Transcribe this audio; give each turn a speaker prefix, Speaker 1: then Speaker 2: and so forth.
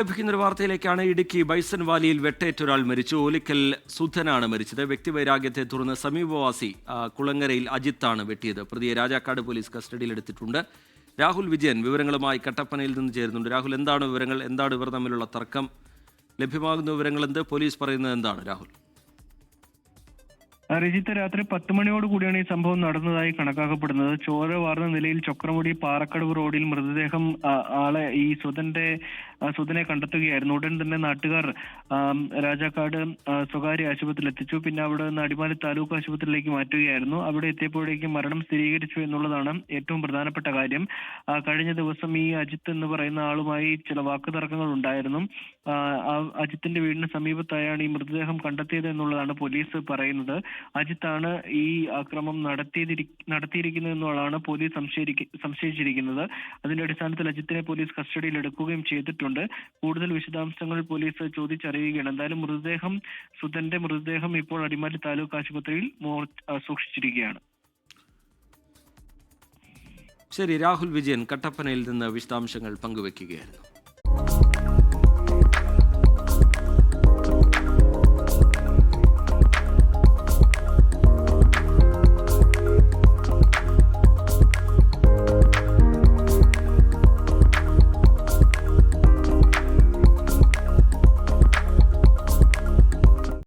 Speaker 1: ലഭിക്കുന്ന ഒരു വാർത്തയിലേക്കാണ്. ഇടുക്കി ബൈസൺ വാലിയിൽ വെട്ടേറ്റ ഒരാൾ മരിച്ചു. ഓലിക്കൽ സുധനാണ് മരിച്ചത്. വ്യക്തിവൈരാഗ്യത്തെ തുടർന്ന് സമീപവാസി കുളങ്ങരയിൽ അജിത്താണ് വെട്ടിയത്. പ്രതിയെ രാജാക്കാട് പോലീസ് കസ്റ്റഡിയിലെടുത്തിട്ടുണ്ട്. രാഹുൽ വിജയൻ വിവരങ്ങളുമായി കട്ടപ്പനയിൽ നിന്ന് ചേരുന്നുണ്ട്. രാഹുൽ, എന്താണ് വിവരങ്ങൾ? എന്താണ് ഇവർ തമ്മിലുള്ള തർക്കം? ലഭ്യമാകുന്ന വിവരങ്ങൾ എന്ത്? പോലീസ് പറയുന്നത് എന്താണ്? രാഹുൽ,
Speaker 2: രജിത്ത്, രാത്രി 10 മണിയോടുകൂടിയാണ് ഈ സംഭവം നടന്നതായി കണക്കാക്കപ്പെടുന്നത്. ചോര വാർന്ന നിലയിൽ ചൊക്രമുടി പാറക്കടവ് റോഡിൽ മൃതദേഹം ഈ സുധനെ കണ്ടെത്തുകയായിരുന്നു. ഉടൻ തന്നെ നാട്ടുകാർ രാജാക്കാട് സ്വകാര്യ ആശുപത്രിയിൽ എത്തിച്ചു. പിന്നെ അവിടെ നിന്ന് അടിമാലി താലൂക്ക് ആശുപത്രിയിലേക്ക് മാറ്റുകയായിരുന്നു. അവിടെ എത്തിയപ്പോഴേക്കും മരണം സ്ഥിരീകരിച്ചു എന്നുള്ളതാണ് ഏറ്റവും പ്രധാനപ്പെട്ട കാര്യം. കഴിഞ്ഞ ദിവസം ഈ അജിത്ത് എന്ന് പറയുന്ന ആളുമായി ചില വാക്കുതർക്കങ്ങൾ ഉണ്ടായിരുന്നു. അജിത്തിന്റെ വീടിന് സമീപത്തായാണ് ഈ മൃതദേഹം കണ്ടെത്തിയത് എന്നുള്ളതാണ് പോലീസ് പറയുന്നത്. അജിത്താണ് ഈ ആക്രമണം നടത്തിയിരിക്കുന്നത് എന്നുള്ളതാണ് പോലീസ് സംശയിച്ചിരിക്കുന്നത്. അതിന്റെ അടിസ്ഥാനത്തിൽ അജിത്തിനെ പോലീസ് കസ്റ്റഡിയിൽ എടുക്കുകയും ചെയ്തിട്ടുണ്ട്. കൂടുതൽ വിശദാംശങ്ങൾ പോലീസ് ചോദിച്ചറിയുകയാണ്. എന്തായാലും സുധന്റെ മൃതദേഹം ഇപ്പോൾ അടിമാലി താലൂക്ക് ആശുപത്രിയിൽ സൂക്ഷിച്ചിരിക്കുകയാണ്.
Speaker 1: ശരി, രാഹുൽ വിജയൻ കട്ടപ്പനയിൽ നിന്ന് വിശദാംശങ്ങൾ പങ്കുവെക്കുകയായിരുന്നു.